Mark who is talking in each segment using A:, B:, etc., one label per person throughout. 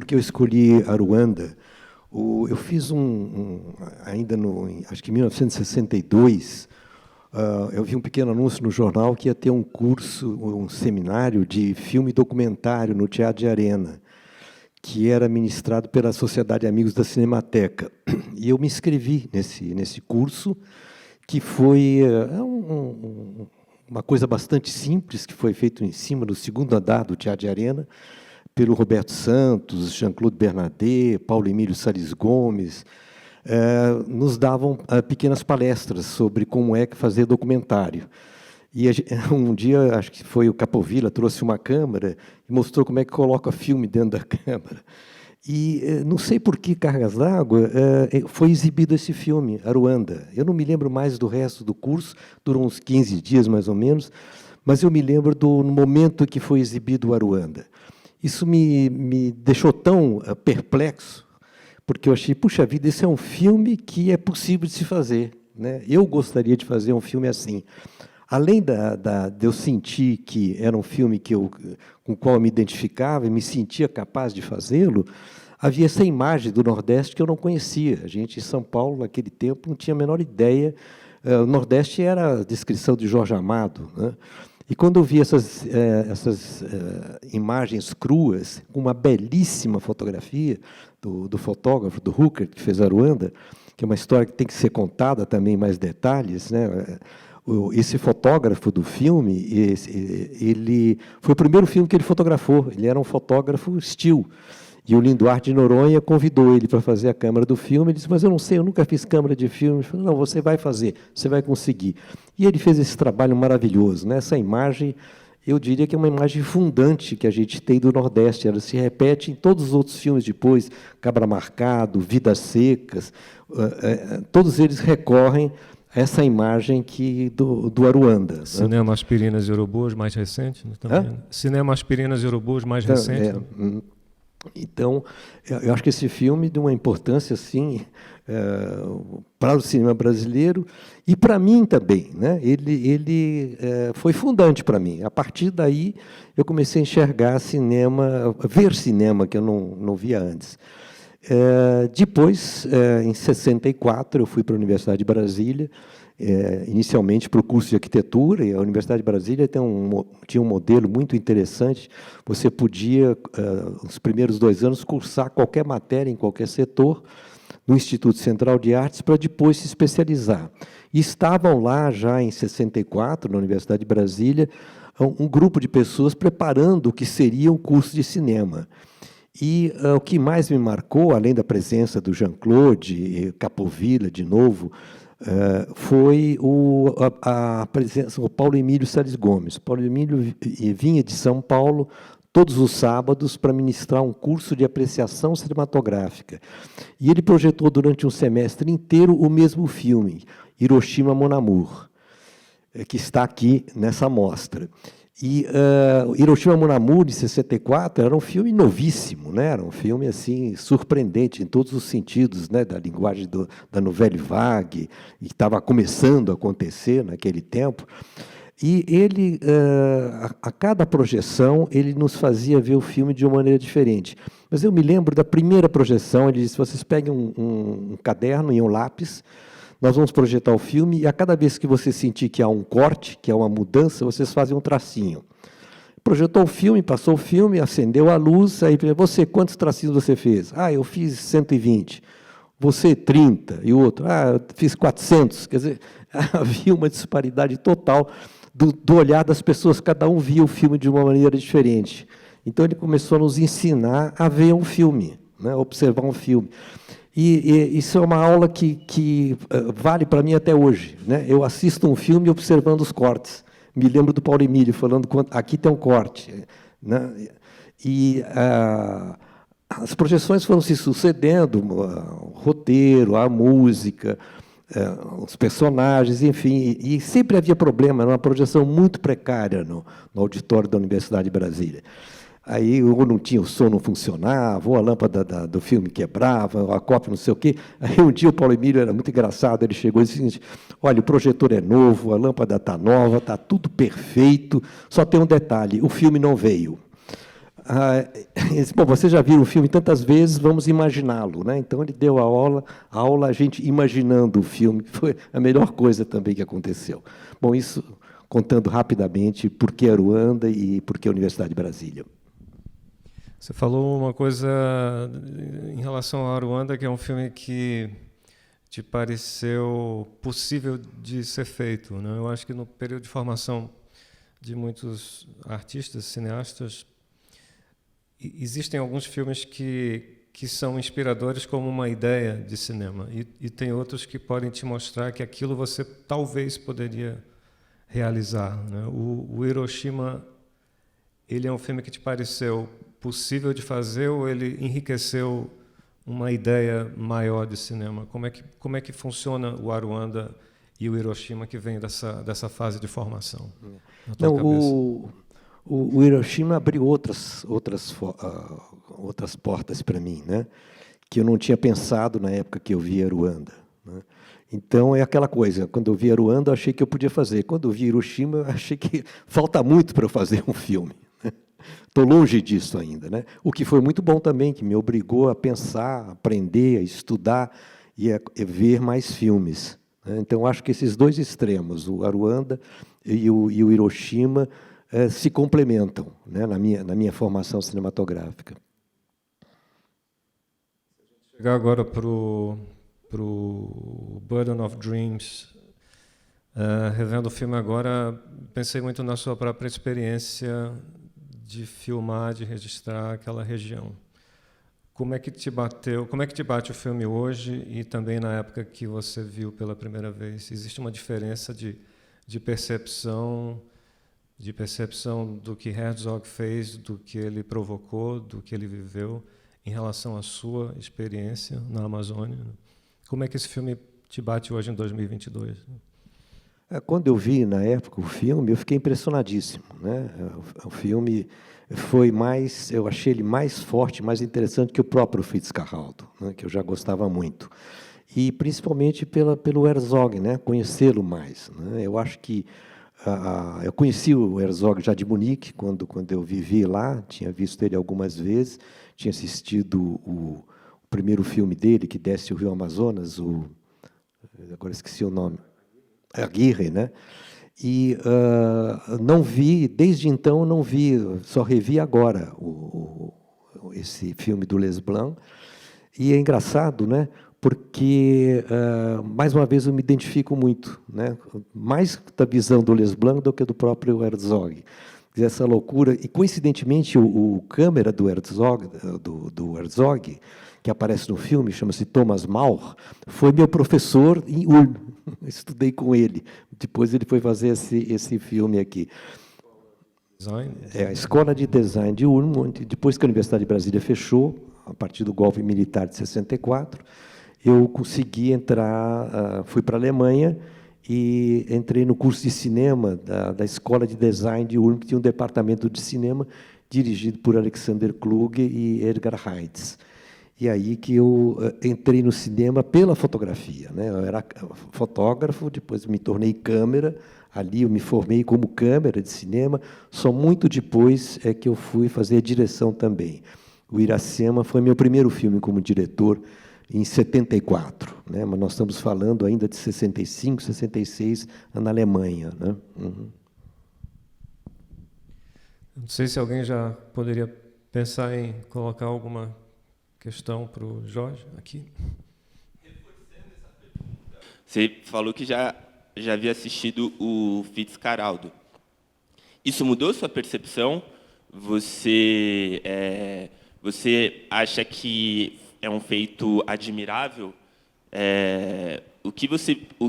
A: que eu escolhi Aruanda. Eu fiz ainda acho que em 1962, eu vi um pequeno anúncio no jornal que ia ter um curso, um seminário de filme documentário no Teatro de Arena, que era ministrado pela Sociedade Amigos da Cinemateca. E eu me inscrevi nesse curso, que foi uma coisa bastante simples, que foi feito em cima do segundo andar do Teatro de Arena, pelo Roberto Santos, Jean-Claude Bernardet, Paulo Emílio Salles Gomes, nos davam pequenas palestras sobre como é que fazer documentário. E um dia, acho que foi o Capovilla, trouxe uma câmera e mostrou como é que coloca filme dentro da câmera. E não sei por que cargas d'água foi exibido esse filme, Aruanda. Eu não me lembro mais do resto do curso, durou uns 15 dias mais ou menos, mas eu me lembro do momento que foi exibido o Aruanda. Isso me deixou tão perplexo, porque eu achei, puxa vida, esse é um filme que é possível de se fazer, né? Eu gostaria de fazer um filme assim. Além de eu sentir que era um filme com o qual eu me identificava e me sentia capaz de fazê-lo, havia essa imagem do Nordeste que eu não conhecia. A gente, em São Paulo, naquele tempo, não tinha a menor ideia. O Nordeste era a descrição de Jorge Amado, né? E quando eu vi essas imagens cruas, com uma belíssima fotografia do fotógrafo, do Hooker, que fez Aruanda, que é uma história que tem que ser contada também em mais detalhes, né? Esse fotógrafo do filme, ele foi o primeiro filme que ele fotografou. Ele era um fotógrafo still. E o Lino Duarte de Noronha convidou ele para fazer a câmera do filme. Ele disse, mas eu não sei, eu nunca fiz câmera de filme. Ele falou, não, você vai fazer, você vai conseguir. E ele fez esse trabalho maravilhoso, né? Essa imagem, eu diria que é uma imagem fundante que a gente tem do Nordeste. Ela se repete em todos os outros filmes depois, Cabra Marcado, Vidas Secas, todos eles recorrem a essa imagem do Aruanda.
B: Cinema, né? Aspirinas e Urubus, mais recente. Também. Cinema, Aspirinas e Urubus, mais recente.
A: Então, eu acho que esse filme de uma importância assim para o cinema brasileiro e para mim também, né? Ele foi fundante para mim. A partir daí eu comecei a enxergar cinema, ver cinema que eu não via antes. Depois, em 64, eu fui para a Universidade de Brasília, inicialmente para o curso de arquitetura, e a Universidade de Brasília tinha um modelo muito interessante. Você podia, nos primeiros 2 anos, cursar qualquer matéria em qualquer setor, no Instituto Central de Artes, para depois se especializar. E estavam lá, já em 64, na Universidade de Brasília, um grupo de pessoas preparando o que seria um curso de cinema. E o que mais me marcou, além da presença do Jean-Claude, Capovilla, de novo, foi a presença do Paulo Emílio Salles Gomes. Paulo Emílio vinha de São Paulo todos os sábados para ministrar um curso de apreciação cinematográfica. E ele projetou durante um semestre inteiro o mesmo filme, Hiroshima Mon Amour, que está aqui nessa mostra. E Hiroshima Mon Amour, de 64, era um filme novíssimo, né? Era um filme assim, surpreendente em todos os sentidos, né? Da linguagem da Nouvelle Vague, e que estava começando a acontecer naquele tempo. E ele, a cada projeção, ele nos fazia ver o filme de uma maneira diferente. Mas eu me lembro da primeira projeção, ele disse, vocês peguem um caderno e um lápis, nós vamos projetar o filme, e a cada vez que você sentir que há um corte, que há uma mudança, vocês fazem um tracinho. Projetou o filme, passou o filme, acendeu a luz, aí você, quantos tracinhos você fez? Eu fiz 120. Você, 30. E o outro, eu fiz 400. Quer dizer, havia uma disparidade total do olhar das pessoas, cada um via o filme de uma maneira diferente. Então, ele começou a nos ensinar a ver um filme, né, observar um filme. E isso é uma aula que vale para mim até hoje, né? Eu assisto um filme observando os cortes. Me lembro do Paulo Emílio falando, aqui tem um corte, né? E as projeções foram se sucedendo, o roteiro, a música, os personagens, enfim, e sempre havia problema, era uma projeção muito precária no auditório da Universidade de Brasília. Aí ou não tinha, o som não funcionava, ou a lâmpada do filme quebrava, a cópia não sei o quê. Aí um dia o Paulo Emílio era muito engraçado, ele chegou e disse o seguinte, olha, o projetor é novo, a lâmpada está nova, está tudo perfeito, só tem um detalhe, o filme não veio. Bom, você já viu o filme tantas vezes, vamos imaginá-lo, né? Então ele deu a aula a gente imaginando o filme, foi a melhor coisa também que aconteceu. Bom, isso contando rapidamente por que Aruanda e por que a Universidade de Brasília.
B: Você falou uma coisa em relação a Aruanda, que é um filme que te pareceu possível de ser feito, né? Eu acho que no período de formação de muitos artistas, cineastas, existem alguns filmes que são inspiradores como uma ideia de cinema, e tem outros que podem te mostrar que aquilo você talvez poderia realizar, né? O Hiroshima, ele é um filme que te pareceu possível de fazer ou ele enriqueceu uma ideia maior de cinema? Como é que funciona o Aruanda e o Hiroshima que vem dessa fase de formação?
A: Não, o Hiroshima abriu outras portas para mim, né? Que eu não tinha pensado na época que eu vi Aruanda, né? Então, é aquela coisa, quando eu vi Aruanda, eu achei que eu podia fazer. Quando eu vi Hiroshima, eu achei que falta muito para eu fazer um filme. Estou longe disso ainda, né? O que foi muito bom também, que me obrigou a pensar, a aprender, a estudar e a ver mais filmes, né? Então, acho que esses dois extremos, o Aruanda e o Hiroshima, se complementam, né, na minha formação cinematográfica.
B: Chegar agora para o Burden of Dreams, revendo o filme agora, pensei muito na sua própria experiência de filmar, de registrar aquela região. Como é que te bate o filme hoje e também na época que você viu pela primeira vez? Existe uma diferença de percepção do que Herzog fez, do que ele provocou, do que ele viveu em relação à sua experiência na Amazônia? Como é que esse filme te bate hoje em 2022?
A: Quando eu vi, na época, o filme, eu fiquei impressionadíssimo, né? O filme foi mais, eu achei ele mais forte, mais interessante que o próprio Fitzcarraldo, né? Que eu já gostava muito. E, principalmente, pelo Herzog, né? Conhecê-lo mais, né? Eu acho que eu conheci o Herzog já de Munique, quando eu vivi lá, tinha visto ele algumas vezes, tinha assistido o primeiro filme dele, que desce o Rio Amazonas, agora esqueci o nome, Aguirre, né? E não vi, desde então não vi, só revi agora esse filme do Les Blancs. E é engraçado, né? Porque, mais uma vez, eu me identifico muito, né? Mais da visão do Les Blancs do que do próprio Herzog. Essa loucura, e coincidentemente o câmera do Herzog, que aparece no filme, chama-se Thomas Maurer, foi meu professor em Ulm. Estudei com ele. Depois ele foi fazer esse filme aqui. A Escola de Design de Ulm, depois que a Universidade de Brasília fechou, a partir do golpe militar de 64, eu consegui entrar, fui para a Alemanha e entrei no curso de cinema da Escola de Design de Ulm, que tinha um departamento de cinema dirigido por Alexander Kluge e Edgar Heitz. E aí que eu entrei no cinema pela fotografia, né? Eu era fotógrafo, depois me tornei câmera, ali eu me formei como câmera de cinema, só muito depois é que eu fui fazer a direção também. O Iracema foi meu primeiro filme como diretor, em 74, né? Mas nós estamos falando ainda de 65, 66, na Alemanha, né? Uhum.
B: Não sei se alguém já poderia pensar em colocar alguma questão para o Jorge aqui.
C: Você falou que já havia assistido o Fitzcarraldo. Isso mudou sua percepção? Você acha que é um feito admirável? O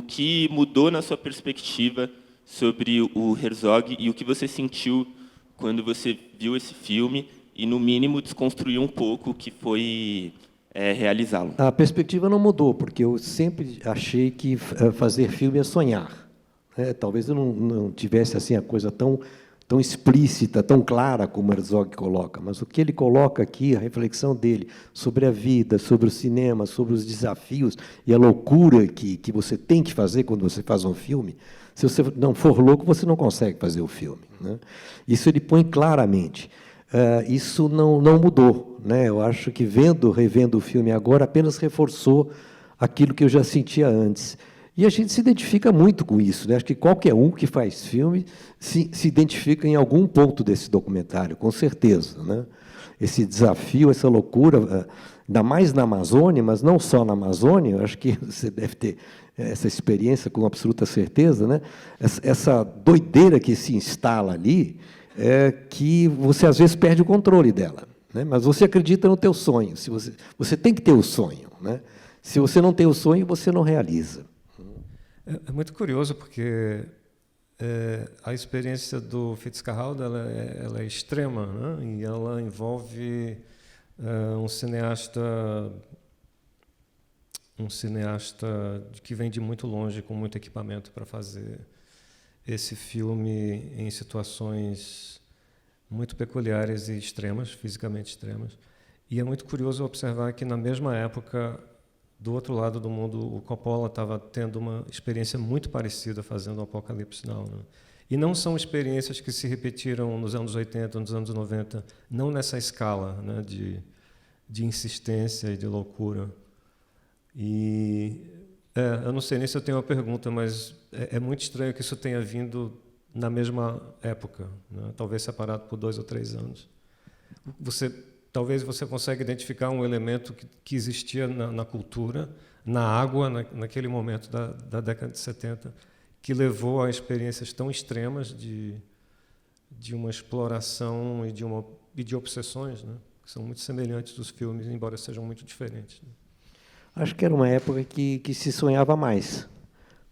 C: que mudou na sua perspectiva sobre o Herzog e o que você sentiu quando você viu esse filme e, no mínimo, desconstruiu um pouco o que foi realizá-lo?
A: A perspectiva não mudou, porque eu sempre achei que fazer filme é sonhar, né? Talvez eu não tivesse assim a coisa tão explícita, tão clara como Herzog coloca, mas o que ele coloca aqui, a reflexão dele sobre a vida, sobre o cinema, sobre os desafios e a loucura que você tem que fazer quando você faz um filme. Se você não for louco, você não consegue fazer o filme, né? Isso ele põe claramente. isso não mudou, né? Eu acho que revendo o filme agora, apenas reforçou aquilo que eu já sentia antes. E a gente se identifica muito com isso, né? Acho que qualquer um que faz filme se identifica em algum ponto desse documentário, com certeza, né? Esse desafio, essa loucura, ainda mais na Amazônia, mas não só na Amazônia, eu acho que você deve ter essa experiência com absoluta certeza, né? Essa doideira que se instala ali, que você às vezes perde o controle dela, né? Mas você acredita no teu sonho. Se você tem que ter o sonho, né? Se você não tem o sonho, você não realiza.
B: É muito curioso porque a experiência do Fitzcarraldo ela é extrema, né? E ela envolve um cineasta que vem de muito longe, com muito equipamento para fazer esse filme em situações muito peculiares e extremas, fisicamente extremas. E é muito curioso observar que, na mesma época, do outro lado do mundo, o Coppola estava tendo uma experiência muito parecida fazendo o Apocalipse Now, né? E não são experiências que se repetiram nos anos 80, nos anos 90, não nessa escala, né, de insistência e de loucura. E eu não sei nem se eu tenho uma pergunta, mas é muito estranho que isso tenha vindo na mesma época, né? Talvez separado por 2 ou 3 anos. Talvez você consiga identificar um elemento que existia na cultura, na água, naquele momento da década de 70, que levou a experiências tão extremas de uma exploração e de obsessões, né? Que são muito semelhantes dos filmes, embora sejam muito diferentes, né?
A: Acho que era uma época que se sonhava mais,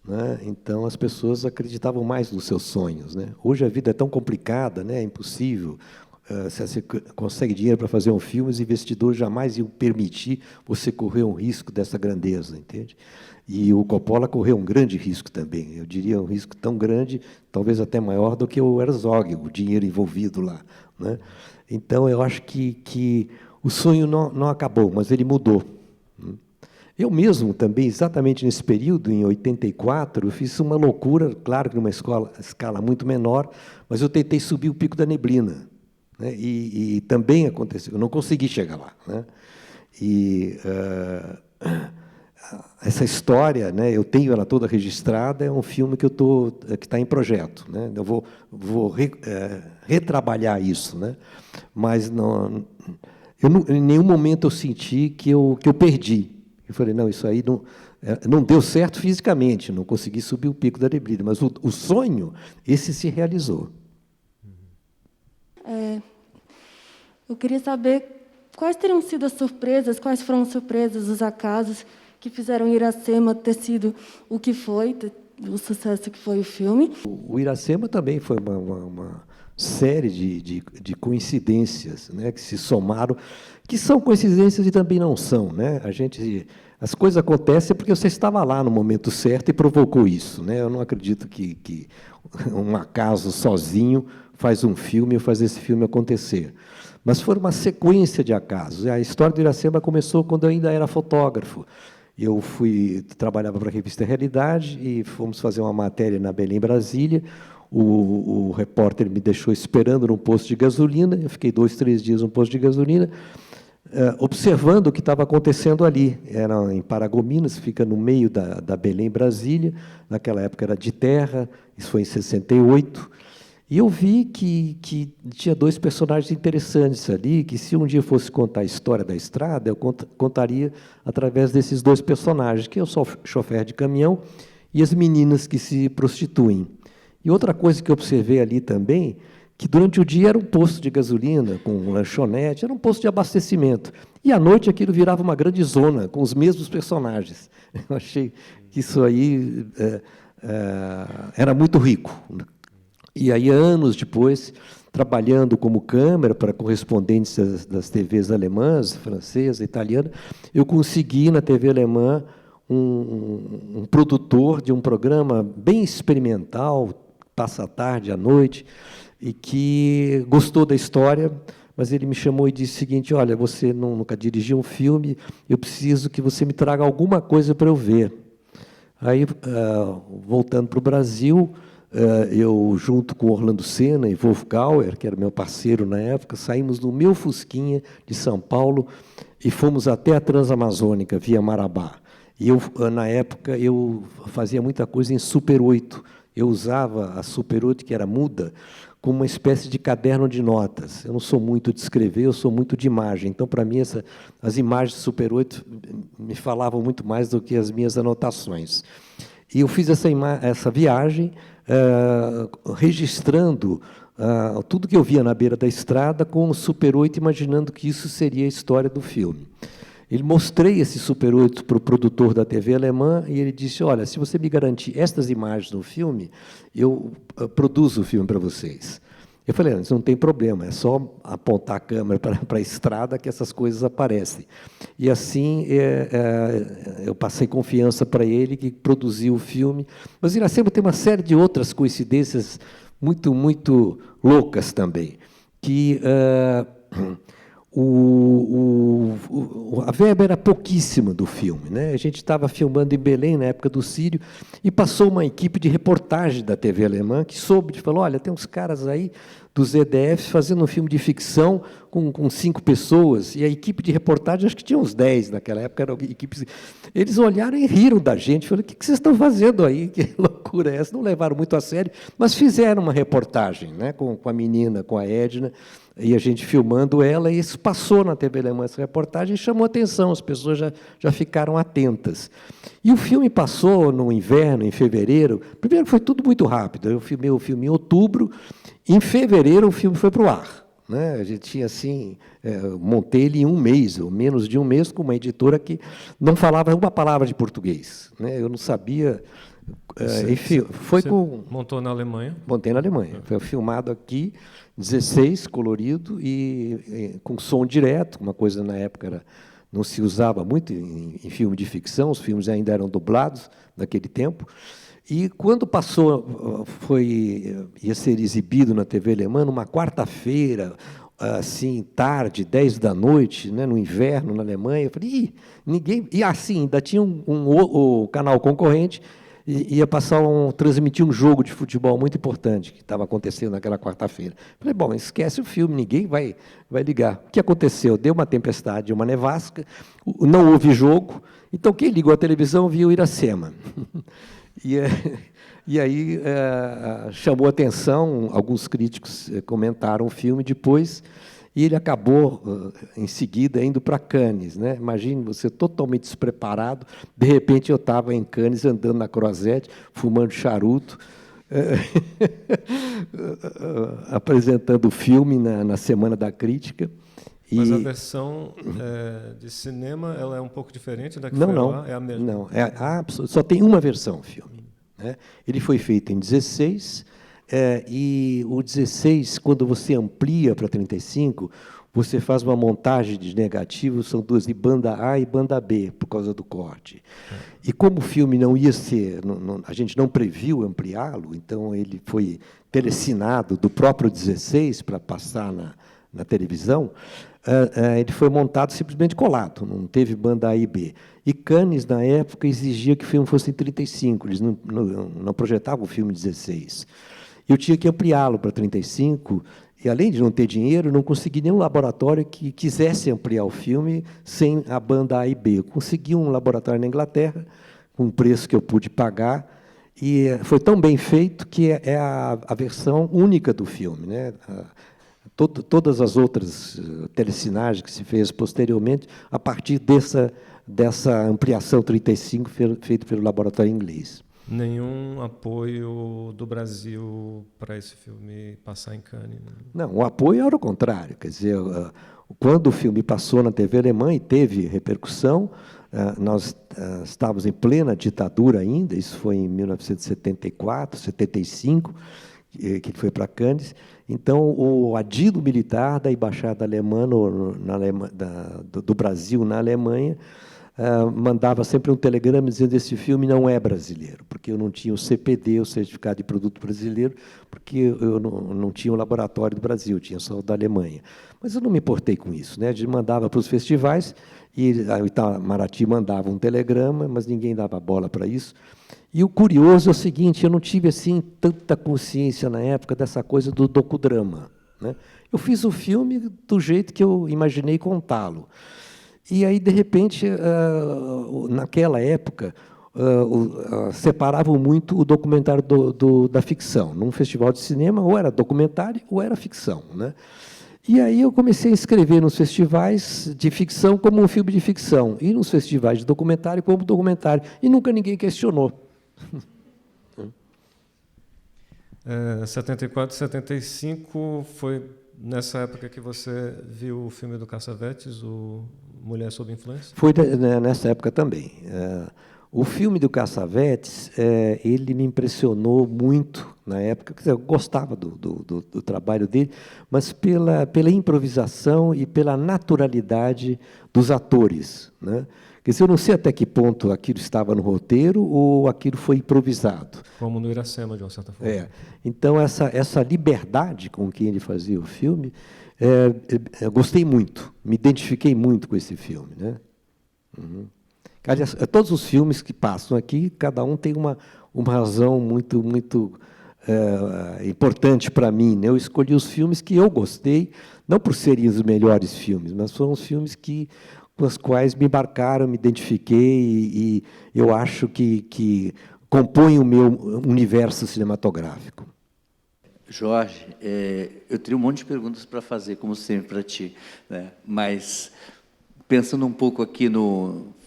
A: né? Então as pessoas acreditavam mais nos seus sonhos, né? Hoje a vida é tão complicada, né? É impossível. Se você consegue dinheiro para fazer um filme, os investidores jamais iam permitir você correr um risco dessa grandeza, entende? E o Coppola correu um grande risco também. Eu diria um risco tão grande, talvez até maior do que o Herzog, o dinheiro envolvido lá, né? Então eu acho que o sonho não acabou, mas ele mudou. Eu mesmo também, exatamente nesse período, em 84, eu fiz uma loucura, claro que numa escala muito menor, mas eu tentei subir o Pico da Neblina, né? E também aconteceu, eu não consegui chegar lá, né? E essa história, né, eu tenho ela toda registrada, é um filme que está em projeto, né? Eu vou retrabalhar isso, né? Mas em nenhum momento eu senti que eu perdi. Eu falei, não, isso aí não deu certo fisicamente, não consegui subir o Pico da Neblina, mas o sonho, esse se realizou.
D: Eu queria saber quais teriam sido as surpresas, quais foram as surpresas, os acasos que fizeram Iracema ter sido o que foi, o sucesso que foi o filme.
A: O Iracema também foi uma série de coincidências, né, que se somaram, que são coincidências e também não são, né? As coisas acontecem porque você estava lá no momento certo e provocou isso, né? Eu não acredito que um acaso sozinho faz um filme ou faz esse filme acontecer. Mas foi uma sequência de acasos. A história do Iracema começou quando eu ainda era fotógrafo. Eu trabalhava para a revista Realidade e fomos fazer uma matéria na Belém, Brasília. O repórter me deixou esperando num posto de gasolina. Eu fiquei 2, 3 dias no posto de gasolina, observando o que estava acontecendo ali. Era em Paragominas, fica no meio da Belém, Brasília. Naquela época era de terra, isso foi em 68. E eu vi que tinha 2 personagens interessantes ali, que se um dia fosse contar a história da estrada, eu contaria através desses 2 personagens, que é o chofer de caminhão e as meninas que se prostituem. E outra coisa que eu observei ali também, que durante o dia era um posto de gasolina, com um lanchonete, era um posto de abastecimento. E à noite aquilo virava uma grande zona, com os mesmos personagens. Eu achei que isso aí era muito rico. E aí, anos depois, trabalhando como câmera para correspondentes das TVs alemãs, francesa, italiana, eu consegui, na TV alemã, um produtor de um programa bem experimental, passa a tarde, à noite, e que gostou da história, mas ele me chamou e disse o seguinte: olha, você nunca dirigiu um filme, eu preciso que você me traga alguma coisa para eu ver. Aí, voltando para o Brasil, eu, junto com Orlando Senna e Wolf Gauer, que era meu parceiro na época, saímos no meu Fusquinha de São Paulo e fomos até a Transamazônica, via Marabá. E eu, na época, eu fazia muita coisa em Super 8. Eu usava a Super 8, que era muda, como uma espécie de caderno de notas. Eu não sou muito de escrever, eu sou muito de imagem. Então, para mim, as imagens de Super 8 me falavam muito mais do que as minhas anotações. E eu fiz essa viagem, registrando tudo que eu via na beira da estrada com o Super 8, imaginando que isso seria a história do filme. Mostrei esse Super 8 para o produtor da TV alemã e ele disse, olha, se você me garantir estas imagens no filme, eu produzo o filme para vocês. Eu falei, isso não tem problema, é só apontar a câmera para a estrada que essas coisas aparecem. E assim eu passei confiança para ele, que produziu o filme. Mas Iracema tem uma série de outras coincidências muito, muito loucas também, que a verba era pouquíssima do filme, né? A gente estava filmando em Belém, na época do Sírio, e passou uma equipe de reportagem da TV alemã que soube, falou, olha, tem uns caras aí dos EDF fazendo um filme de ficção com 5 pessoas, e a equipe de reportagem, acho que tinha uns 10 naquela época, eram equipes. Eles olharam e riram da gente, falaram, o que vocês estão fazendo aí? Que loucura é essa? Não levaram muito a sério, mas fizeram uma reportagem, né, com a menina, com a Edna, e a gente filmando ela, e isso passou na TV alemã, essa reportagem, e chamou atenção, as pessoas já ficaram atentas. E o filme passou no inverno, em fevereiro. Primeiro, foi tudo muito rápido. Eu filmei o filme em outubro, em fevereiro o filme foi para o ar. Né? A gente tinha, assim, montei ele em um mês, ou menos de um mês, com uma editora que não falava uma palavra de português. Né? Eu não sabia... enfim, foi com...
B: Montou na Alemanha?
A: Montei na Alemanha. Foi filmado aqui, 16, colorido, e com som direto, uma coisa na época não se usava muito em filme de ficção, os filmes ainda eram dublados naquele tempo. E quando passou, ia ser exibido na TV alemã, numa quarta-feira, assim, tarde, 10 da noite, né, no inverno, na Alemanha, eu falei, ninguém... E assim, ainda tinha o canal concorrente, ia transmitir um jogo de futebol muito importante que estava acontecendo naquela quarta-feira. Falei, bom, esquece o filme, ninguém vai ligar. O que aconteceu? Deu uma tempestade, uma nevasca, não houve jogo, então quem ligou a televisão viu Iracema. E aí chamou a atenção, alguns críticos comentaram o filme depois, e ele acabou, em seguida, indo para Cannes. Né? Imagine você totalmente despreparado, de repente eu estava em Cannes, andando na Croisette, fumando charuto, apresentando o filme na Semana da Crítica.
B: Mas a versão de cinema ela é um pouco diferente da que foi lá? É a mesma?
A: Não, só tem uma versão, o filme. Né? Ele foi feito em 16, e o 16, quando você amplia para 35, você faz uma montagem de negativos, são duas, de banda A e banda B, por causa do corte. E como o filme não ia ser, a gente não previu ampliá-lo, então ele foi telecinado do próprio 16 para passar na televisão, ele foi montado simplesmente colado, não teve banda A e B. E Cannes, na época, exigia que o filme fosse em 35, eles não projetavam o filme em 16. Eu tinha que ampliá-lo para 35, e, além de não ter dinheiro, não consegui nenhum laboratório que quisesse ampliar o filme sem a banda A e B. Eu consegui um laboratório na Inglaterra, com um preço que eu pude pagar, e foi tão bem feito que é a versão única do filme. Né? Todas as outras telecinagens que se fez posteriormente, a partir dessa ampliação 35 feita pelo laboratório inglês.
B: Nenhum apoio do Brasil para esse filme passar em Cannes? Né?
A: Não, o apoio era o contrário. Quer dizer, quando o filme passou na TV alemã e teve repercussão, nós estávamos em plena ditadura ainda, isso foi em 1974, 75, que ele foi para Cannes. Então, o adido militar da Embaixada Alemã do Brasil na Alemanha mandava sempre um telegrama dizendo que esse filme não é brasileiro, porque eu não tinha o CPD, o Certificado de Produto Brasileiro, porque eu não tinha o laboratório do Brasil, tinha só o da Alemanha. Mas eu não me importei com isso, né? A gente mandava para os festivais, e a Itamaraty mandava um telegrama, mas ninguém dava bola para isso. E o curioso é o seguinte, eu não tive assim tanta consciência na época dessa coisa do docudrama, né? Eu fiz o filme do jeito que eu imaginei contá-lo. E aí, de repente, naquela época, separavam muito o documentário da ficção. Num festival de cinema, ou era documentário ou era ficção, né? E aí eu comecei a escrever nos festivais de ficção como um filme de ficção, e nos festivais de documentário como documentário, e nunca ninguém questionou.
B: 74, 75 foi nessa época que você viu o filme do Cassavetes, o Mulher sob Influência?
A: Foi nessa época também. O filme do Cassavetes, ele me impressionou muito na época. Quer dizer, eu gostava do trabalho dele, mas pela improvisação e pela naturalidade dos atores, né? Quer dizer, eu não sei até que ponto aquilo estava no roteiro ou aquilo foi improvisado.
B: Como no Iracema, de uma certa forma.
A: Então, essa liberdade com que ele fazia o filme, eu gostei muito, me identifiquei muito com esse filme, né? Uhum. Aliás, todos os filmes que passam aqui, cada um tem uma razão muito importante para mim, né? Eu escolhi os filmes que eu gostei, não por serem os melhores filmes, mas foram os filmes com os quais me marcaram, me identifiquei e eu acho que compõem o meu universo cinematográfico.
E: Jorge, eu teria um monte de perguntas para fazer, como sempre, para ti, né? Mas, pensando um pouco aqui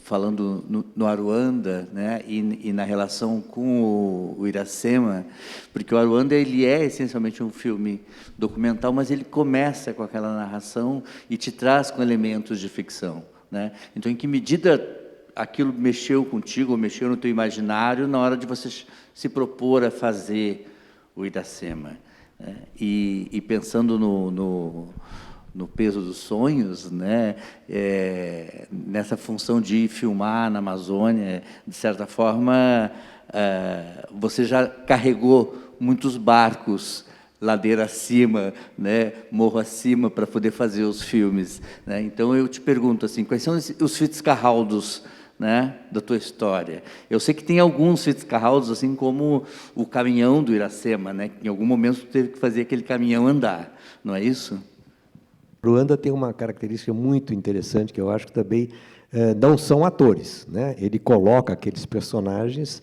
E: falando no Aruanda, né, e na relação com o Iracema, porque o Aruanda ele é essencialmente um filme documental, mas ele começa com aquela narração e te traz com elementos de ficção, né? Então, em que medida aquilo mexeu contigo, ou mexeu no teu imaginário na hora de você se propor a fazer o Iracema, né? E pensando no peso dos sonhos, né? Nessa função de filmar na Amazônia, de certa forma, você já carregou muitos barcos ladeira acima, né? Morro acima, para poder fazer os filmes, né? Então, eu te pergunto assim, quais são os Fitzcarraldos, né, da tua história? Eu sei que tem alguns Fitzcarraldos, assim como o caminhão do Iracema, né? Em algum momento tu teve que fazer aquele caminhão andar, não é isso?
A: Ruanda tem uma característica muito interessante, que eu acho que também não são atores, né? Ele coloca aqueles personagens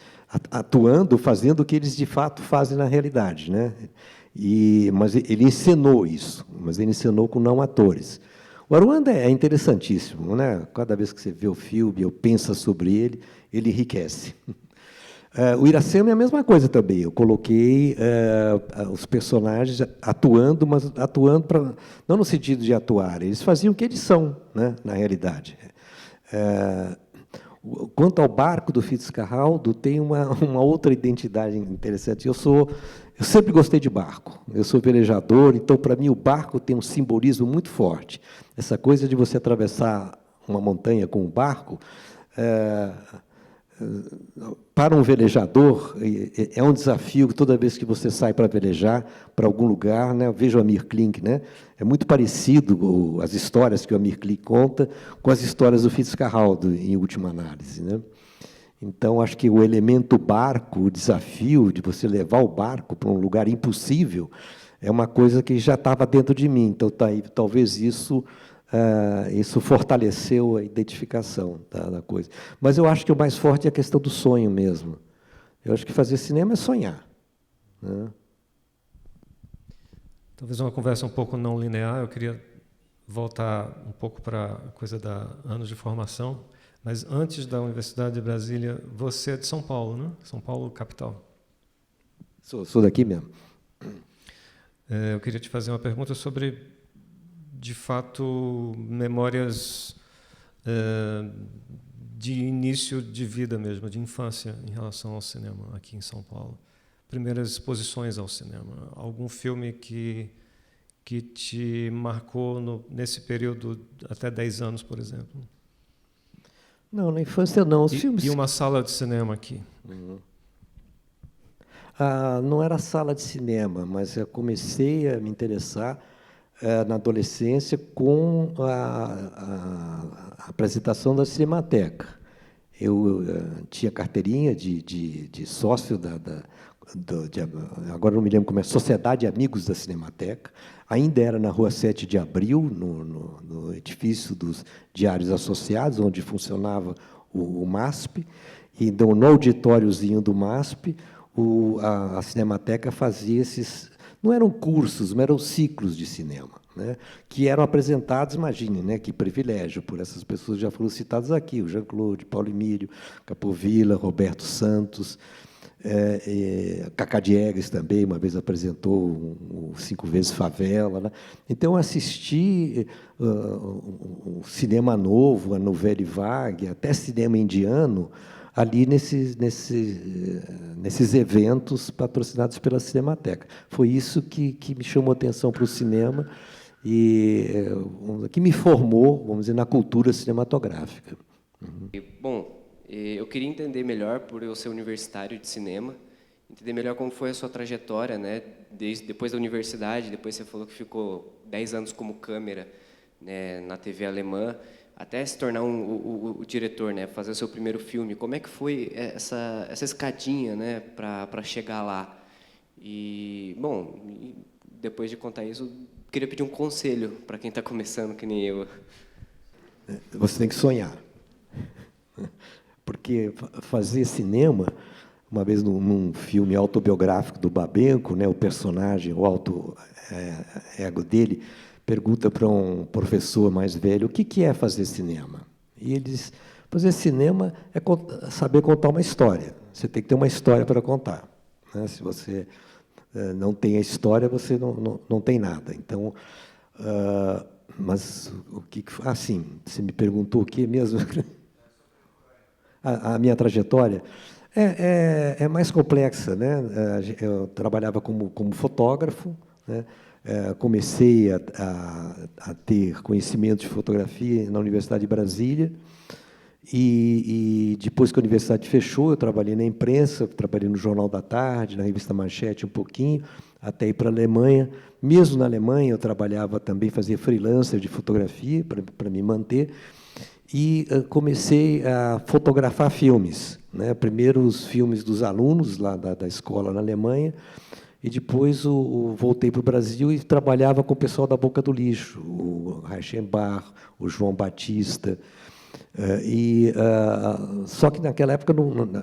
A: atuando, fazendo o que eles de fato fazem na realidade, né? Mas ele encenou isso, mas ele encenou com não atores. O Aruanda é interessantíssimo, né? Cada vez que você vê o filme ou pensa sobre ele enriquece. O Iracema é a mesma coisa também. Eu coloquei os personagens atuando, mas atuando não no sentido de atuar, eles faziam o que eles são, né, na realidade. Quanto ao barco do Fitzcarraldo, tem uma outra identidade interessante. Eu sempre gostei de barco. Eu sou velejador, então, para mim, o barco tem um simbolismo muito forte. Essa coisa de você atravessar uma montanha com um barco, para um velejador, é um desafio toda vez que você sai para velejar para algum lugar, né? Eu vejo o Amir Klink, né? É muito parecido as histórias que o Amir Klink conta com as histórias do Fitzcarraldo, em última análise, né? Então, acho que o elemento barco, o desafio de você levar o barco para um lugar impossível, é uma coisa que já estava dentro de mim. Então, talvez isso fortaleceu a identificação da coisa. Mas eu acho que o mais forte é a questão do sonho mesmo. Eu acho que fazer cinema é sonhar, né?
B: Talvez uma conversa um pouco não linear. Eu queria voltar um pouco para a coisa da anos de formação. Mas antes da Universidade de Brasília, você é de São Paulo, né? São Paulo, capital.
A: Sou daqui mesmo.
B: Eu queria te fazer uma pergunta sobre, de fato, memórias de início de vida mesmo, de infância, em relação ao cinema aqui em São Paulo. Primeiras exposições ao cinema. Algum filme que te marcou nesse período, até 10 anos, por exemplo?
A: Não, na infância não. Os filmes...
B: E uma sala de cinema aqui?
A: Não era sala de cinema, mas eu comecei a me interessar na adolescência com a apresentação da Cinemateca. Eu tinha carteirinha de sócio agora não me lembro como é, Sociedade de Amigos da Cinemateca. Ainda era na Rua 7 de Abril, no edifício dos Diários Associados, onde funcionava o MASP. E então, no auditóriozinho do MASP, a Cinemateca fazia esses... Não eram cursos, mas eram ciclos de cinema, né, que eram apresentados, imagine, né, que privilégio, por essas pessoas que já foram citadas aqui, o Jean-Claude, Paulo Emílio, Capovilla, Roberto Santos, Cacá Diegues também, uma vez apresentou o 5 Vezes Favela. Né? Então, eu assisti o cinema novo, a Nouvelle Vague, até cinema indiano, ali nesses eventos patrocinados pela Cinemateca. Foi isso que me chamou a atenção para o cinema e que me formou, vamos dizer, na cultura cinematográfica.
F: Bom, eu queria entender melhor, por eu ser universitário de cinema, entender melhor como foi a sua trajetória, né? Depois da universidade, depois você falou que ficou 10 anos como câmera, né, na TV alemã, até se tornar o diretor, né, fazer o seu primeiro filme. Como é que foi essa escadinha, né, para chegar lá? E, bom, depois de contar isso, queria pedir um conselho para quem está começando, que nem eu.
A: Você tem que sonhar. Porque fazer cinema, uma vez num filme autobiográfico do Babenco, né, o personagem, o alto ego dele, pergunta para um professor mais velho o que é fazer cinema. E ele diz, fazer cinema é saber contar uma história. Você tem que ter uma história para contar. Né? Se você não tem a história, você não tem nada. Então, mas o que... sim, você me perguntou o que mesmo? A minha trajetória é mais complexa, né? Eu trabalhava como fotógrafo, né? Comecei a ter conhecimento de fotografia na Universidade de Brasília e depois que a universidade fechou, eu trabalhei na imprensa, trabalhei no Jornal da Tarde, na revista Manchete um pouquinho, até ir para a Alemanha. Mesmo na Alemanha, eu trabalhava também, fazia freelancer de fotografia para me manter. E comecei a fotografar filmes, né? Primeiro os filmes dos alunos lá da escola na Alemanha, e depois voltei para o Brasil e trabalhava com o pessoal da Boca do Lixo, o Reichenbach, o João Batista. Só que, naquela época,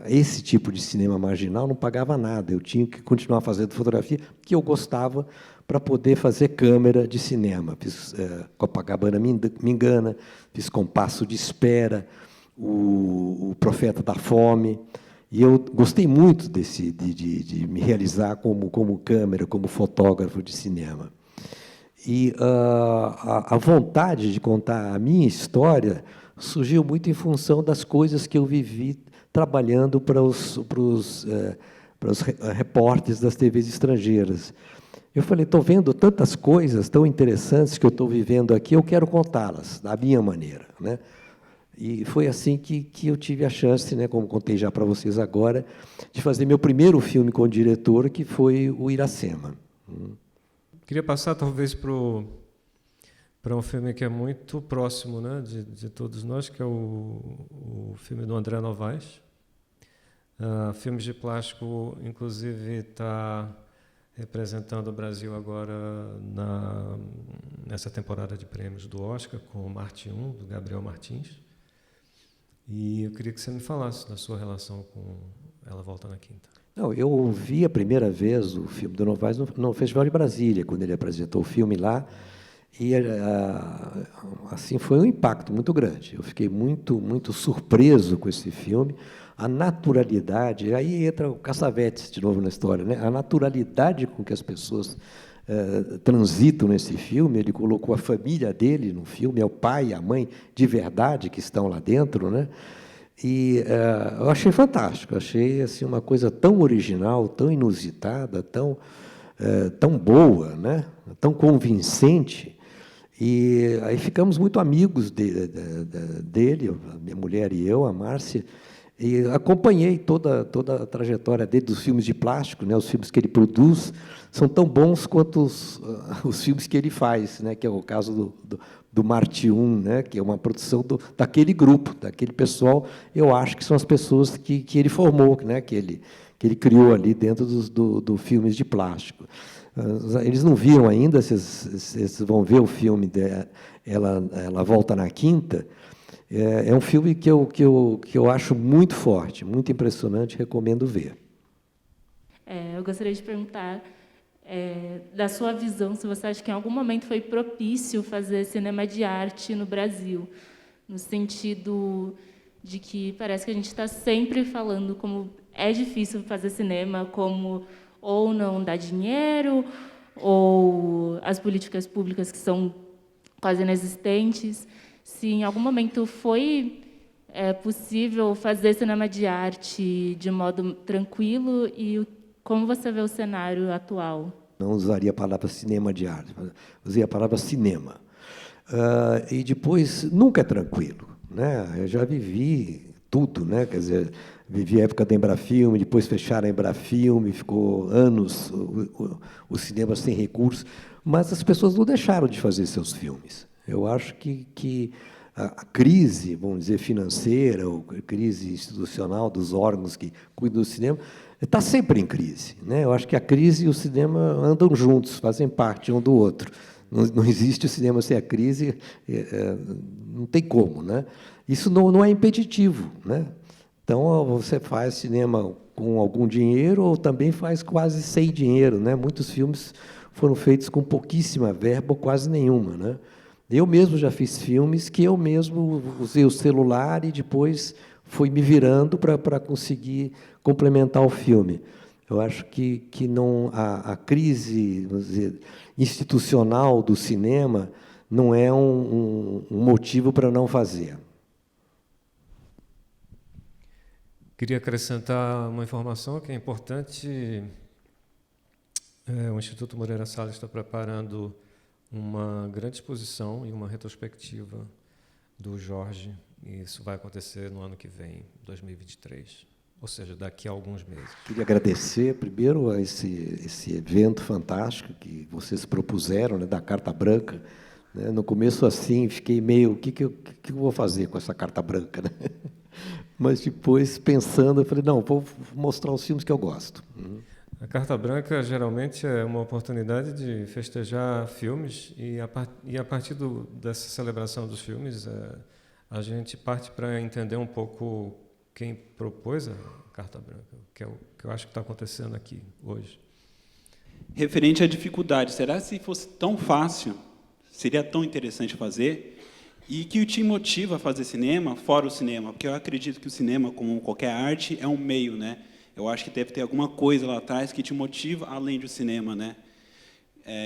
A: esse tipo de cinema marginal não pagava nada. Eu tinha que continuar fazendo fotografia, que eu gostava, para poder fazer câmera de cinema. Fiz Copacabana Me Engana, fiz Compasso de Espera, o Profeta da Fome. E eu gostei muito de me realizar como câmera, como fotógrafo de cinema. E a vontade de contar a minha história surgiu muito em função das coisas que eu vivi trabalhando para os repórteres das TVs estrangeiras. Eu falei, estou vendo tantas coisas tão interessantes que eu estou vivendo aqui, eu quero contá-las da minha maneira, né? E foi assim que eu tive a chance, né, como contei já para vocês agora, de fazer meu primeiro filme com o diretor, que foi o Iracema.
B: Queria passar, talvez, para um filme que é muito próximo, né, de todos nós, que é o filme do André Novaes. Filmes de plástico, inclusive, está representando o Brasil agora nessa temporada de prêmios do Oscar, com o Marte 1, do Gabriel Martins. E eu queria que você me falasse da sua relação com Ela Volta na Quinta.
A: Não, eu ouvi a primeira vez o filme do Novaes no Festival de Brasília, quando ele apresentou o filme lá, e assim foi um impacto muito grande. Eu fiquei muito surpreso com esse filme, a naturalidade, aí entra o Cassavetes de novo na história, né? A naturalidade com que as pessoas transitam nesse filme. Ele colocou a família dele no filme, é o pai e a mãe de verdade que estão lá dentro, né? E eu achei fantástico, achei assim, uma coisa tão original, tão inusitada, tão boa, né? Tão convincente. E aí ficamos muito amigos dele, a minha mulher e eu, a Márcia, e acompanhei toda a trajetória dele, dos filmes de plástico, né? Os filmes que ele produz são tão bons quanto os filmes que ele faz, né? Que é o caso do Marte 1, né? Que é uma produção daquele grupo, daquele pessoal. Eu acho que são as pessoas que ele formou, né? Que ele criou ali dentro do filmes de plástico. Eles não viram ainda, vocês vão ver o filme Ela Volta na Quinta. É um filme que eu acho muito forte, muito impressionante, recomendo ver.
G: Eu gostaria de perguntar, da sua visão, se você acha que em algum momento foi propício fazer cinema de arte no Brasil, no sentido de que parece que a gente está sempre falando como é difícil fazer cinema, como ou não dá dinheiro, ou as políticas públicas que são quase inexistentes. Se em algum momento foi possível fazer cinema de arte de modo tranquilo e como você vê o cenário atual?
A: Não usaria a palavra cinema de arte, usaria a palavra cinema. E depois, nunca é tranquilo, né? Eu já vivi tudo, né? Quer dizer, vivi a época da Embrafilme, depois fecharam a Embrafilme, ficou anos o cinema sem recursos, mas as pessoas não deixaram de fazer seus filmes. Eu acho que a crise, vamos dizer, financeira, ou crise institucional dos órgãos que cuidam do cinema, está sempre em crise, né? Eu acho que a crise e o cinema andam juntos, fazem parte um do outro. Não existe o cinema sem a crise, não tem como, né? Isso não é impeditivo, né? Então, você faz cinema com algum dinheiro ou também faz quase sem dinheiro, né? Muitos filmes foram feitos com pouquíssima verba ou quase nenhuma, né? Eu mesmo já fiz filmes que eu mesmo usei o celular e depois fui me virando para conseguir complementar o filme. Eu acho que não a crise, vamos dizer, institucional do cinema não é um motivo para não fazer.
B: Queria acrescentar uma informação que é importante. O Instituto Moreira Salles está preparando uma grande exposição e uma retrospectiva do Jorge, e isso vai acontecer no ano que vem, 2023, ou seja, daqui a alguns meses.
A: Queria agradecer, primeiro, a esse evento fantástico que vocês propuseram, né, da Carta Branca. Né? No começo, assim, fiquei meio, o que eu vou fazer com essa Carta Branca? Né? Mas, depois, pensando, eu falei, não, vou mostrar os filmes que eu gosto.
B: A Carta Branca, geralmente, é uma oportunidade de festejar filmes, e a partir dessa celebração dos filmes, a gente parte para entender um pouco quem propôs a Carta Branca, que é o que eu acho que está acontecendo aqui hoje.
H: Referente à dificuldade, será que se fosse tão fácil, seria tão interessante fazer? E que te motiva a fazer cinema, fora o cinema? Porque eu acredito que o cinema, como qualquer arte, é um meio, né? Eu acho que deve ter alguma coisa lá atrás que te motiva além do cinema, né?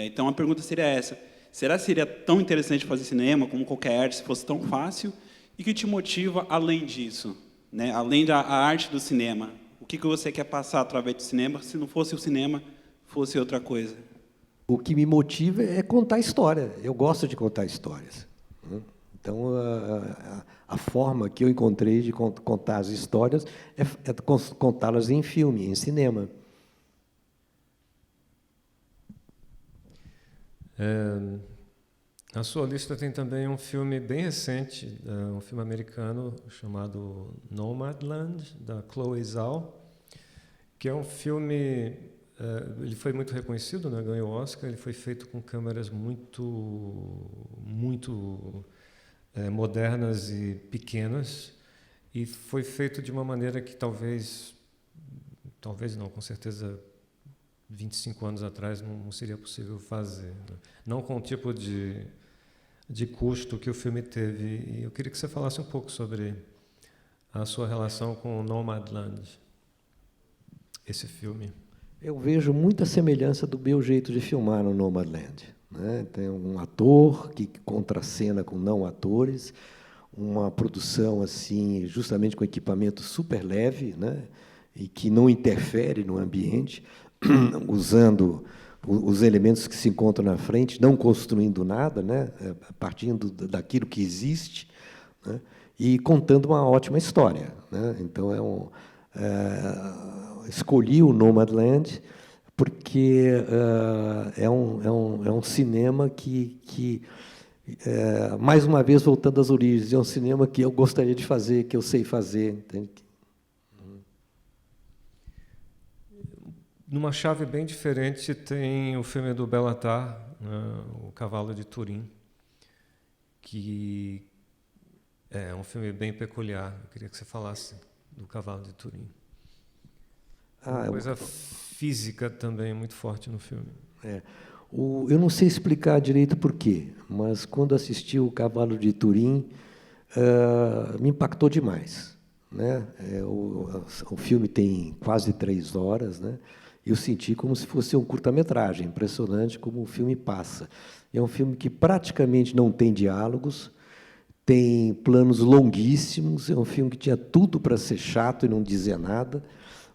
H: Então, a pergunta seria essa. Será que seria tão interessante fazer cinema, como qualquer arte, se fosse tão fácil? E que te motiva além disso? Né? Além da arte do cinema? O que você quer passar através do cinema, se não fosse o cinema, fosse outra coisa?
A: O que me motiva é contar história. Eu gosto de contar histórias. Então, a forma que eu encontrei de contar as histórias é contá-las em filme, em cinema.
B: Na sua lista tem também um filme bem recente, um filme americano chamado Nomadland, da Chloe Zhao, que é um filme... ele foi muito reconhecido, né? Ganhou o Oscar. Ele foi feito com câmeras muito modernas e pequenas, e foi feito de uma maneira que talvez não, com certeza 25 anos atrás não seria possível fazer, né? Não com o tipo de custo que o filme teve. E eu queria que você falasse um pouco sobre a sua relação com o Nomadland, esse filme.
A: Eu vejo muita semelhança do meu jeito de filmar no Nomadland. Né? Tem um ator que contracena com não atores, uma produção assim, justamente com equipamento super leve, né? E que não interfere no ambiente, usando os elementos que se encontram na frente, não construindo nada, né, partindo daquilo que existe, né, e contando uma ótima história, né? Então, escolhi o Nomadland porque é um cinema que mais uma vez, voltando às origens, é um cinema que eu gostaria de fazer, que eu sei fazer. Entende?
B: Numa chave bem diferente, tem o filme do Béla Tarr, né, O Cavalo de Turim, que é um filme bem peculiar. Eu queria que você falasse do Cavalo de Turim. Uma coisa física também muito forte no filme.
A: Eu não sei explicar direito por quê, mas quando assisti o Cavalo de Turim, me impactou demais, né? O filme tem quase 3 horas, né? Eu senti como se fosse um curta-metragem, impressionante como o filme passa. É um filme que praticamente não tem diálogos, tem planos longuíssimos, é um filme que tinha tudo para ser chato e não dizer nada,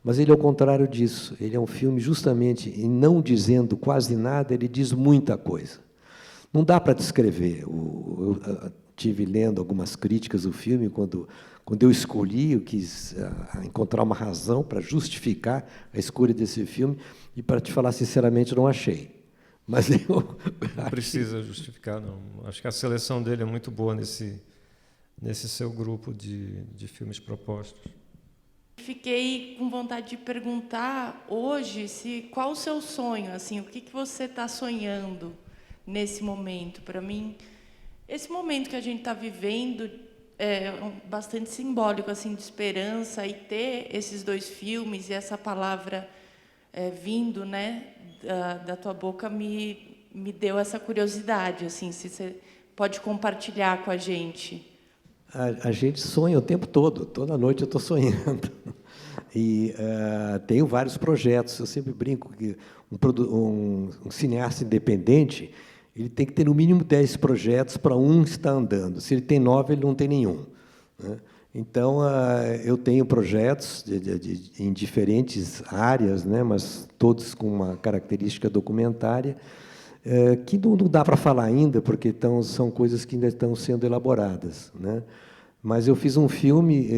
A: mas ele é o contrário disso. Ele é um filme, justamente, em não dizendo quase nada, ele diz muita coisa. Não dá para descrever. Eu tive lendo algumas críticas do filme, quando eu escolhi, eu quis encontrar uma razão para justificar a escolha desse filme, e, para te falar sinceramente, não achei. Mas
B: não precisa justificar, não. Acho que a seleção dele é muito boa nesse seu grupo de filmes propostos.
I: Fiquei com vontade de perguntar hoje qual o seu sonho, assim, o que você está sonhando nesse momento. Para mim, esse momento que a gente está vivendo é bastante simbólico, assim, de esperança, e ter esses 2 filmes e essa palavra vindo, né, da tua boca me deu essa curiosidade, assim, se você pode compartilhar com a gente.
A: A gente sonha o tempo todo, toda noite eu estou sonhando. E tenho vários projetos. Eu sempre brinco que um cineasta independente, ele tem que ter no mínimo 10 projetos para um estar andando. Se ele tem 9, ele não tem nenhum, né? Então, eu tenho projetos em diferentes áreas, né, mas todos com uma característica documentária, que não dá para falar ainda, porque são coisas que ainda estão sendo elaboradas, né? Mas eu fiz um filme,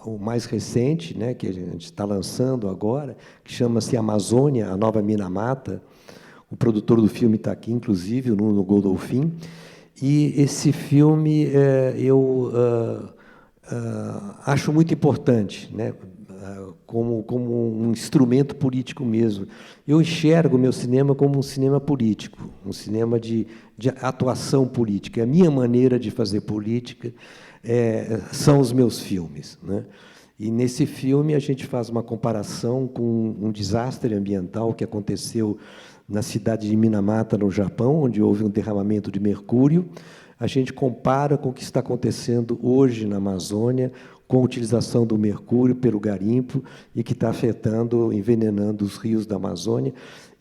A: o mais recente, né, que a gente está lançando agora, que chama-se Amazônia, a Nova Minamata. O produtor do filme está aqui, inclusive, o Nuno Godolfin. E esse filme eu acho muito importante, né, como um instrumento político mesmo. Eu enxergo o meu cinema como um cinema político, um cinema de atuação política. A minha maneira de fazer política são os meus filmes, né? E, nesse filme, a gente faz uma comparação com um desastre ambiental que aconteceu na cidade de Minamata, no Japão, onde houve um derramamento de mercúrio. A gente compara com o que está acontecendo hoje na Amazônia, com a utilização do mercúrio pelo garimpo, e que está afetando, envenenando os rios da Amazônia.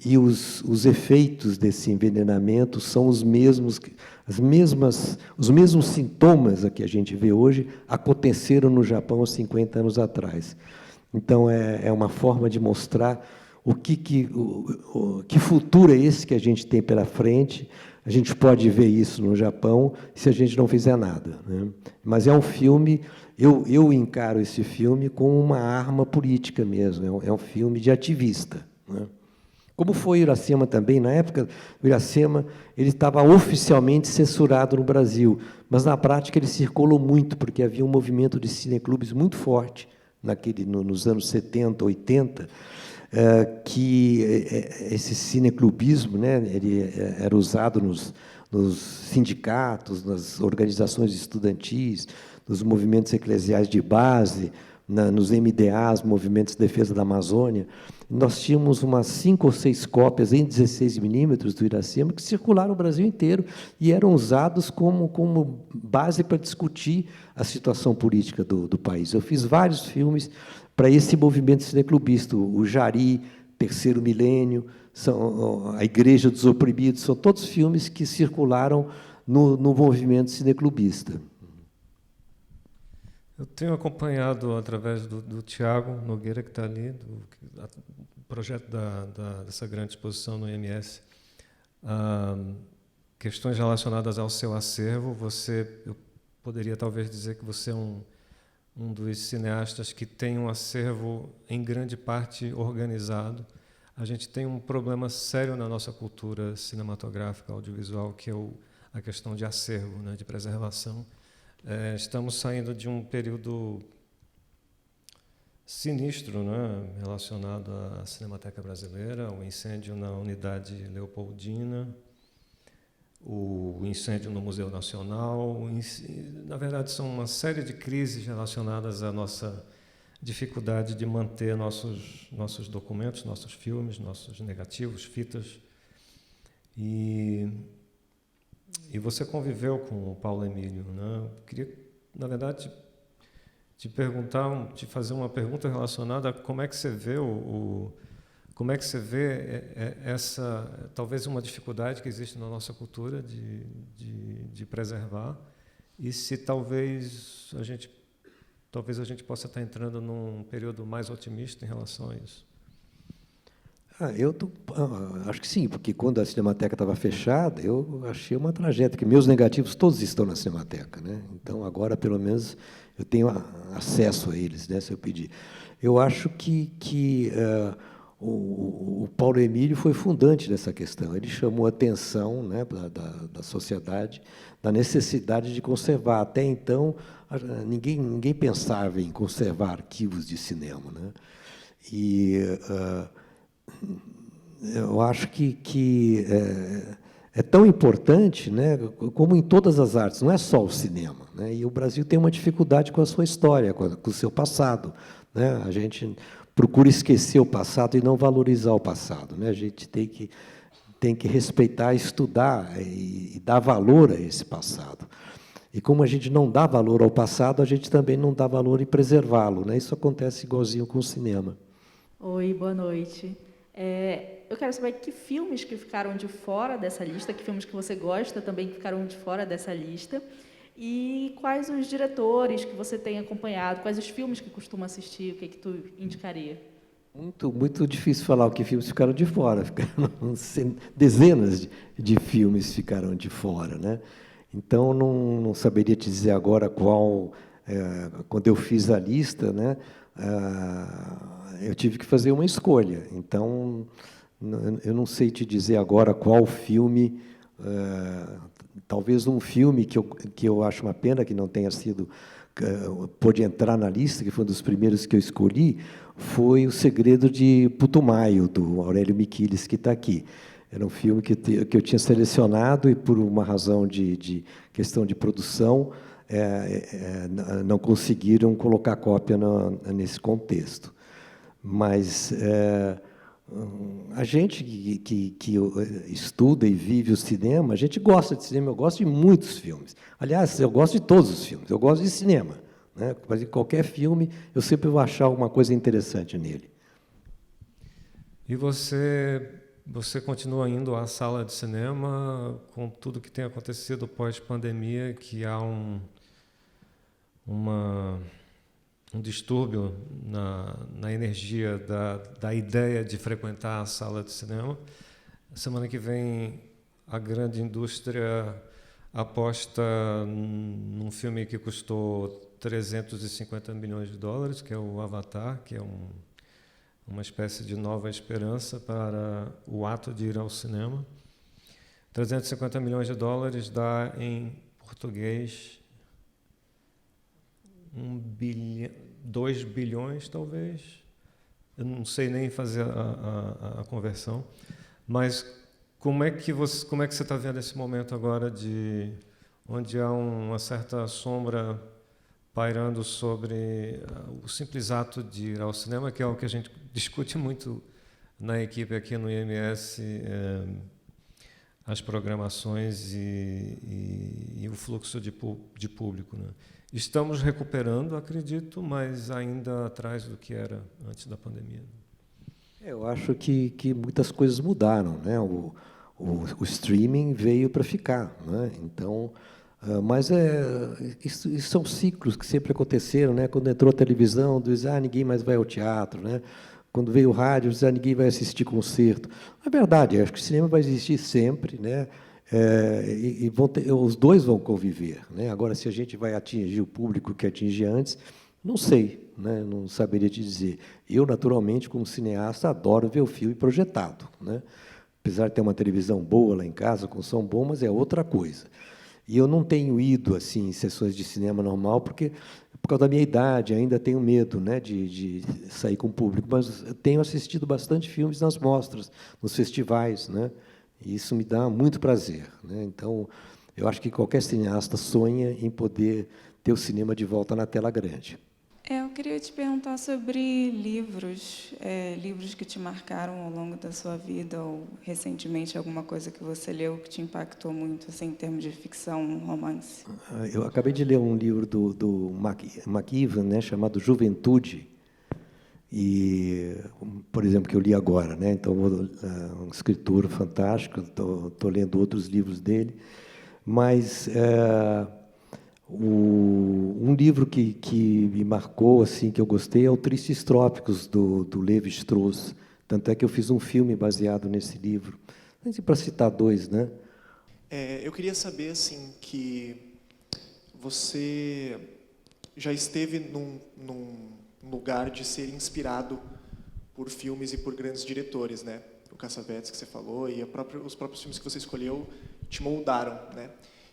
A: E os efeitos desse envenenamento são os mesmos sintomas que a gente vê hoje aconteceram no Japão há 50 anos atrás. Então, é uma forma de mostrar que futuro é esse que a gente tem pela frente. A gente pode ver isso no Japão se a gente não fizer nada, né? Mas é um filme, eu encaro esse filme como uma arma política mesmo, é um filme de ativista, né? Como foi Iracema também, na época, o Iracema ele estava oficialmente censurado no Brasil, mas, na prática, ele circulou muito, porque havia um movimento de cineclubes muito forte nos anos 70, 80, que esse cineclubismo, né, ele era usado nos sindicatos, nas organizações estudantis, nos movimentos eclesiais de base, nos MDAs, Movimentos de Defesa da Amazônia. Nós tínhamos umas 5 ou 6 cópias em 16 milímetros do Iracema que circularam no Brasil inteiro e eram usados como base para discutir a situação política do país. Eu fiz vários filmes para esse movimento cineclubista, o Jari, Terceiro Milênio, a Igreja dos Oprimidos, são todos filmes que circularam no movimento cineclubista.
B: Eu tenho acompanhado, através do Tiago Nogueira, que está ali, do projeto dessa grande exposição no IMS, questões relacionadas ao seu acervo. Eu poderia talvez dizer que você é um dos cineastas que tem um acervo, em grande parte, organizado. A gente tem um problema sério na nossa cultura cinematográfica, audiovisual, que é a questão de acervo, né, de preservação. Estamos saindo de um período sinistro, né, relacionado à Cinemateca Brasileira, o incêndio na Unidade Leopoldina, o incêndio no Museu Nacional. Na verdade, são uma série de crises relacionadas à nossa dificuldade de manter nossos documentos, nossos filmes, nossos negativos, fitas. E você conviveu com o Paulo Emílio, né? Eu queria, na verdade, te fazer uma pergunta relacionada a como é que você vê essa, talvez uma dificuldade que existe na nossa cultura de preservar, e se talvez a gente possa estar entrando num período mais otimista em relação a isso.
A: Acho que sim, porque quando a Cinemateca estava fechada, eu achei uma tragédia, porque meus negativos todos estão na Cinemateca, né? Então, agora, pelo menos, eu tenho acesso a eles, né, se eu pedir. Eu acho que o Paulo Emílio foi fundante dessa questão. Ele chamou a atenção, né, da sociedade, da necessidade de conservar. Até então, ninguém pensava em conservar arquivos de cinema, né? E eu acho que é tão importante, né, como em todas as artes, não é só o cinema, né? E o Brasil tem uma dificuldade com a sua história, com o seu passado, né? A gente procura esquecer o passado e não valorizar o passado, né? A gente tem que respeitar, estudar e dar valor a esse passado. E como a gente não dá valor ao passado, a gente também não dá valor em preservá-lo, né? Isso acontece igualzinho com o cinema.
J: Oi, boa noite. Eu quero saber que filmes que ficaram de fora dessa lista, que filmes que você gosta também que ficaram de fora dessa lista, e quais os diretores que você tem acompanhado, quais os filmes que costuma assistir, o que tu indicaria?
A: Muito difícil falar o que filmes ficaram de fora. Dezenas de filmes ficaram de fora, né? Então, não saberia te dizer agora qual. Quando eu fiz a lista, né, eu tive que fazer uma escolha. Então, eu não sei te dizer agora qual filme. Talvez um filme que eu acho uma pena que não tenha sido pôde entrar na lista, que foi um dos primeiros que eu escolhi, foi O Segredo de Putumayo, do Aurélio Michilis, que está aqui. Era um filme que eu tinha selecionado e, por uma razão de questão de produção, não conseguiram colocar cópia nesse contexto. Mas a gente que estuda e vive o cinema, a gente gosta de cinema, eu gosto de muitos filmes. Aliás, eu gosto de todos os filmes, eu gosto de cinema, né? Mas em qualquer filme, eu sempre vou achar alguma coisa interessante nele.
B: E você continua indo à sala de cinema com tudo que tem acontecido pós-pandemia, que há um distúrbio na energia da ideia de frequentar a sala de cinema. Semana que vem, a grande indústria aposta num filme que custou 350 milhões de dólares, que é o Avatar, que é uma espécie de nova esperança para o ato de ir ao cinema. 350 milhões de dólares dá, em português, 2 bilhões, talvez. Eu não sei nem fazer a conversão. Mas como é que você está vendo esse momento agora, onde há uma certa sombra pairando sobre o simples ato de ir ao cinema, que é o que a gente discute muito na equipe aqui no IMS, as programações e o fluxo de público, né? Estamos recuperando, acredito, mas ainda atrás do que era antes da pandemia.
A: Eu acho que muitas coisas mudaram, né? O streaming veio para ficar, né? Então, Mas isso são ciclos que sempre aconteceram, né? Quando entrou a televisão, diz, ninguém mais vai ao teatro, né? Quando veio o rádio, diz, ninguém vai assistir concerto. É verdade, acho que o cinema vai existir sempre, né? Os dois vão conviver, né? Agora, se a gente vai atingir o público que atingia antes, não sei, né? Não saberia te dizer. Eu, naturalmente, como cineasta, adoro ver o filme projetado, né? Apesar de ter uma televisão boa lá em casa, com som bom, mas é outra coisa. E eu não tenho ido assim em sessões de cinema normal, porque por causa da minha idade, ainda tenho medo, né, de sair com o público, mas eu tenho assistido bastante filmes nas mostras, nos festivais, né? E isso me dá muito prazer, né? Então, eu acho que qualquer cineasta sonha em poder ter o cinema de volta na tela grande.
K: Eu queria te perguntar sobre livros, livros que te marcaram ao longo da sua vida, ou recentemente alguma coisa que você leu que te impactou muito, assim, em termos de ficção, um romance.
A: Eu acabei de ler um livro do McEwan, né, chamado Juventude, e, por exemplo, que eu li agora, né? Então, um escritor fantástico, estou lendo outros livros dele, mas um livro que me marcou, assim, que eu gostei, é o Tristes Trópicos, do Lévi-Strauss. Tanto é que eu fiz um filme baseado nesse livro. Para citar dois, né?
L: Eu queria saber, assim, que você já esteve num lugar de ser inspirado por filmes e por grandes diretores, né? O Cassavetes, que você falou, e os próprios filmes que você escolheu te moldaram, né?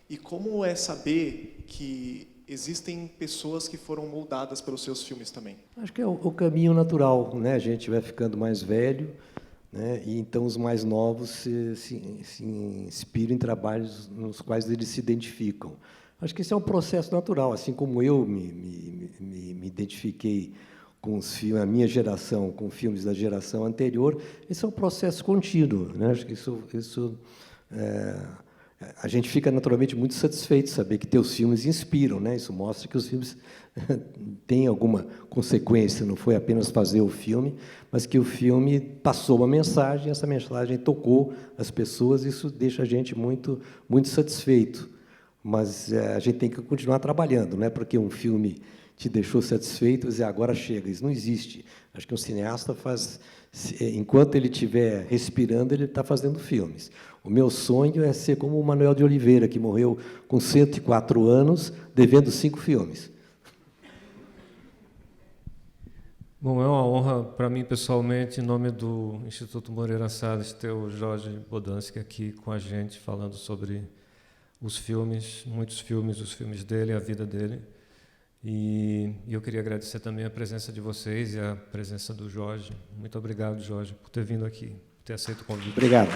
L: E como é saber que existem pessoas que foram moldadas pelos seus filmes também?
A: Acho que é o caminho natural, né? A gente vai ficando mais velho, né? E então os mais novos se inspiram em trabalhos nos quais eles se identificam. Acho que esse é um processo natural, assim como eu me identifiquei com os filmes, a minha geração, com filmes da geração anterior. Esse é um processo contínuo, né? Acho que a gente fica naturalmente muito satisfeito de saber que teus filmes inspiram, né? Isso mostra que os filmes têm alguma consequência, não foi apenas fazer o filme, mas que o filme passou uma mensagem, essa mensagem tocou as pessoas, isso deixa a gente muito, muito satisfeito. Mas a gente tem que continuar trabalhando, não é porque um filme te deixou satisfeito e dizer, agora chega. Isso não existe. Acho que um cineasta faz... Enquanto ele estiver respirando, ele está fazendo filmes. O meu sonho é ser como o Manuel de Oliveira, que morreu com 104 anos, devendo 5 filmes.
B: Bom, é uma honra para mim, pessoalmente, em nome do Instituto Moreira Salles, ter o Jorge Bodansky aqui com a gente, falando sobre os filmes, muitos filmes, os filmes dele, a vida dele. E eu queria agradecer também a presença de vocês e a presença do Jorge. Muito obrigado, Jorge, por ter vindo aqui, por ter aceito o convite.
A: Obrigado.